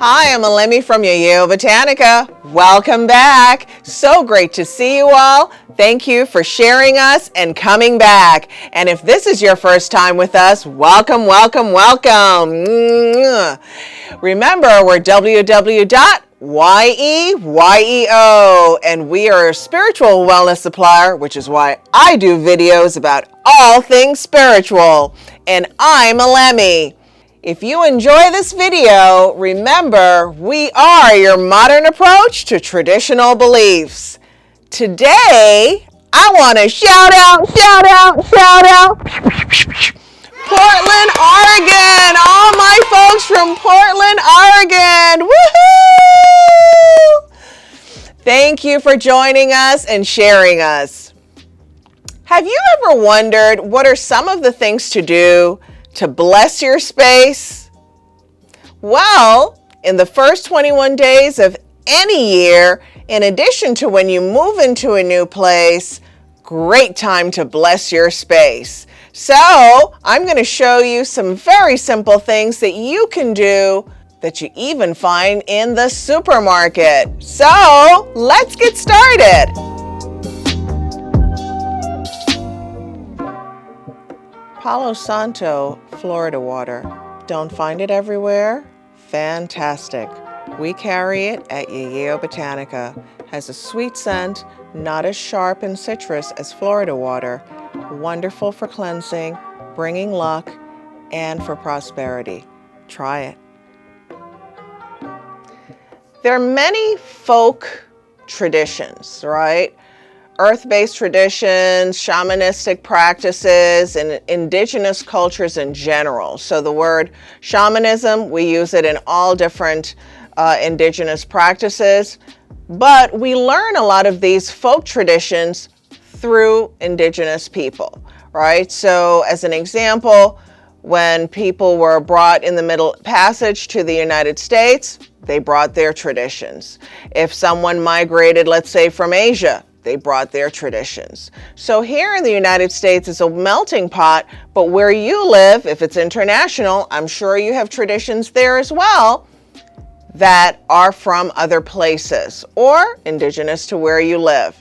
Hi, I'm Elemi from Yeyeo Botanica. Welcome back. So great to see you all. Thank you for sharing us and coming back. And if this is your first time with us, welcome, welcome, welcome. Remember, we're www.yeyeo, and we are a spiritual wellness supplier, which is why I do videos about all things spiritual. And I'm Elemi. If you enjoy this video, remember, we are your modern approach to traditional beliefs. Today, I want to shout out, Portland, Oregon. All my folks from Portland, Oregon. Woohoo! Thank you for joining us and sharing us. Have you ever wondered what are some of the things to do to bless your space? Well, in the first 21 days of any year, in addition to when you move into a new place, great time to bless your space. So I'm going to show you some very simple things that you can do that you even find in the supermarket. So let's get started. Palo Santo, Florida water. Don't find it everywhere? Fantastic. We carry it at Yeyeo Botanica. Has a sweet scent, not as sharp and citrus as Florida water. Wonderful for cleansing, bringing luck, and for prosperity. Try it. There are many folk traditions, right? Earth-based traditions, shamanistic practices, and indigenous cultures in general. So the word shamanism, we use it in all different indigenous practices, but we learn a lot of these folk traditions through indigenous people, right? So as an example, when people were brought in the Middle Passage to the United States, they brought their traditions. If someone migrated, let's say from Asia, they brought their traditions. So here in the United States, it's a melting pot, but where you live, if it's international, I'm sure you have traditions there as well that are from other places or indigenous to where you live.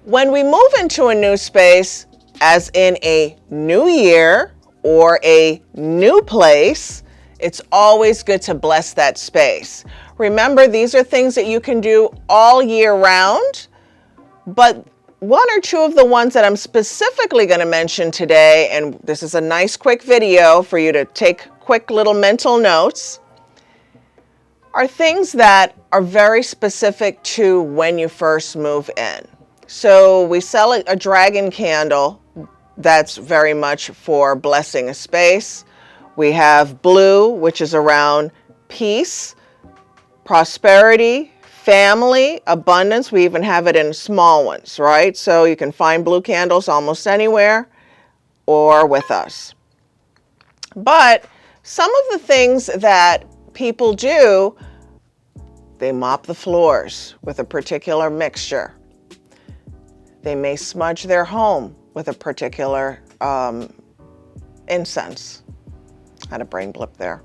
When we move into a new space, as in a new year or a new place, it's always good to bless that space. Remember, these are things that you can do all year round, but one or two of the ones that I'm specifically going to mention today, and this is a nice quick video for you to take quick little mental notes, are things that are very specific to when you first move in. So we sell a dragon candle that's very much for blessing a space. We have blue, which is around peace, prosperity, family, abundance. We even have it in small ones, right? So you can find blue candles almost anywhere or with us. But some of the things that people do, they mop the floors with a particular mixture. They may smudge their home with a particular incense. Had a brain blip there.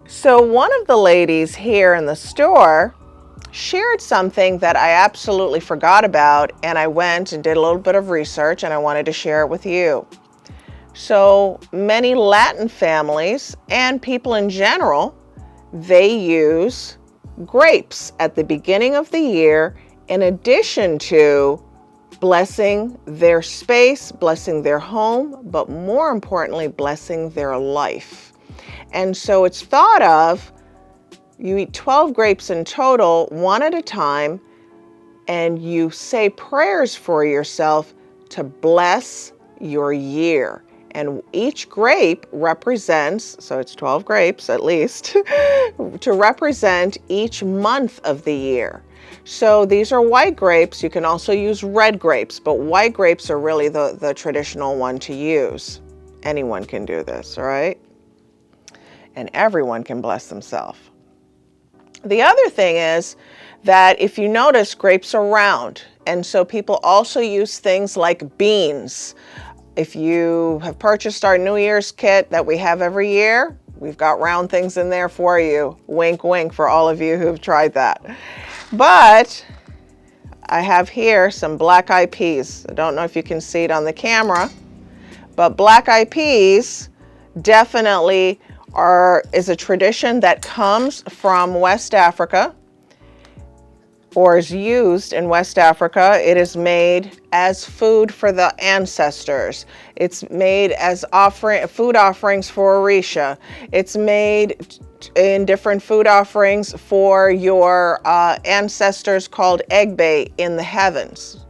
So one of the ladies here in the store shared something that I absolutely forgot about, and I went and did a little bit of research and I wanted to share it with you. So many Latin families and people in general, they use grapes at the beginning of the year in addition to blessing their space, blessing their home, but more importantly, blessing their life. And so it's thought of, you eat 12 grapes in total, one at a time, and you say prayers for yourself to bless your year. And each grape represents, so it's 12 grapes at least, to represent each month of the year. So these are white grapes. You can also use red grapes, but white grapes are really the traditional one to use. Anyone can do this, all right? And everyone can bless themselves. The other thing is that if you notice, grapes are round. And so people also use things like beans, If you have purchased our New Year's kit that we have every year, we've got round things in there for you. Wink, wink for all of you who've tried that. But I have here some black-eyed peas. I don't know if you can see it on the camera, but black-eyed peas definitely is a tradition that comes from West Africa, or is used in West Africa. It is made as food for the ancestors. It's made as food offerings for Orisha. It's made in different food offerings for your ancestors called Egbe in the heavens.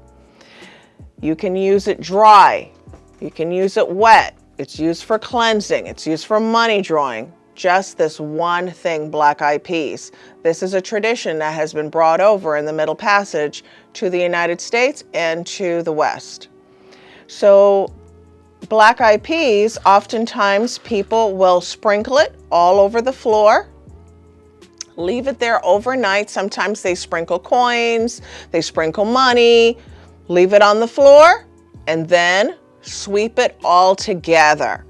You can use it dry. You can use it wet. It's used for cleansing. It's used for money drawing. Just this one thing, black-eyed peas. This is a tradition that has been brought over in the Middle Passage to the United States and to the West. So black-eyed peas, oftentimes people will sprinkle it all over the floor, leave it there overnight. Sometimes they sprinkle coins, they sprinkle money, leave it on the floor, and then sweep it all together.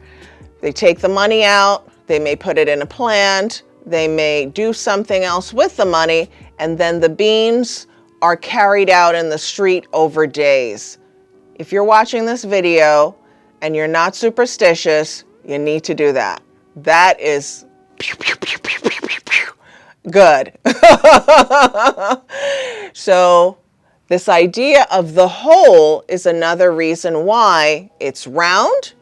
They take the money out. They may put it in a plant, they may do something else with the money, and then the beans are carried out in the street over days. If you're watching this video and you're not superstitious, you need to do that. That is good. So this idea of the whole is another reason why it's round.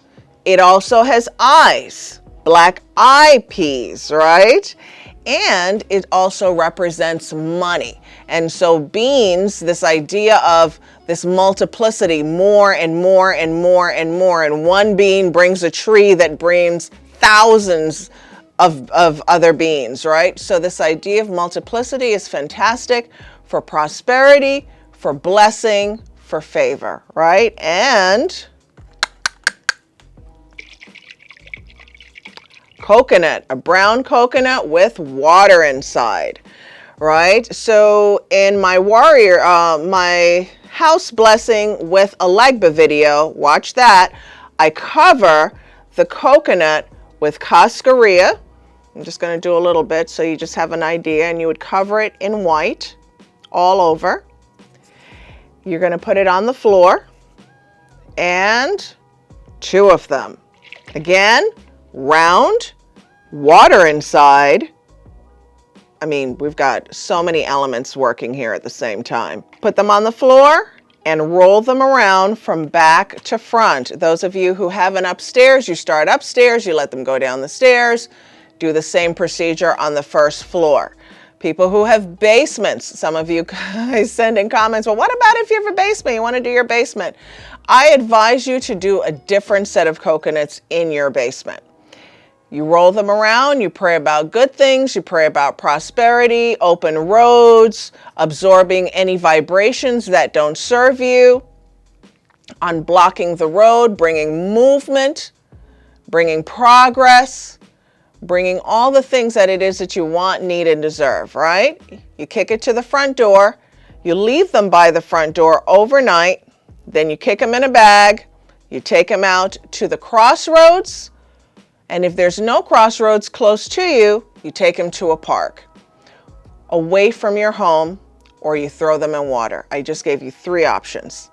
It also has eyes. Black-eyed peas, right? And it also represents money. And so beans, this idea of this multiplicity, more and more and more and more, and one bean brings a tree that brings thousands of other beans, right? So this idea of multiplicity is fantastic for prosperity, for blessing, for favor, right? And coconut, a brown coconut with water inside, right? So in my my house blessing with a Legba video, watch that, I cover the coconut with cascarilla. I'm just going to do a little bit so you just have an idea, and you would cover it in white all over. You're going to put it on the floor, and 2 of them. Again, round, water inside. I mean, we've got so many elements working here at the same time. Put them on the floor and roll them around from back to front. Those of you who have an upstairs, you start upstairs, you let them go down the stairs, do the same procedure on the first floor. People who have basements, some of you guys send in comments, well, what about if you have a basement? You want to do your basement? I advise you to do a different set of coconuts in your basement. You roll them around, you pray about good things, you pray about prosperity, open roads, absorbing any vibrations that don't serve you, unblocking the road, bringing movement, bringing progress, bringing all the things that it is that you want, need, and deserve, right? You kick it to the front door, you leave them by the front door overnight, then you kick them in a bag, you take them out to the crossroads, and if there's no crossroads close to you, you take them to a park, away from your home, or you throw them in water. I just gave you 3 options.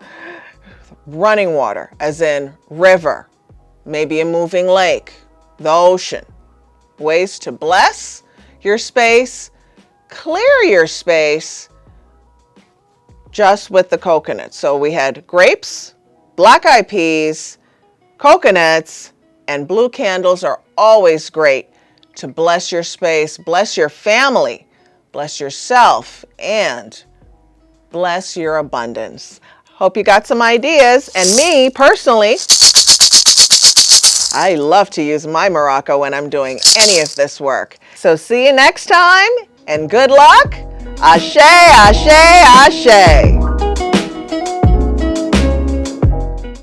Running water, as in river, maybe a moving lake, the ocean. Ways to bless your space, clear your space, just with the coconuts. So we had grapes, black-eyed peas, coconuts, and blue candles are always great to bless your space, bless your family, bless yourself, and bless your abundance. Hope you got some ideas. And me, personally, I love to use my Morocco when I'm doing any of this work. So see you next time, and good luck. Ashe, ashe, ashe.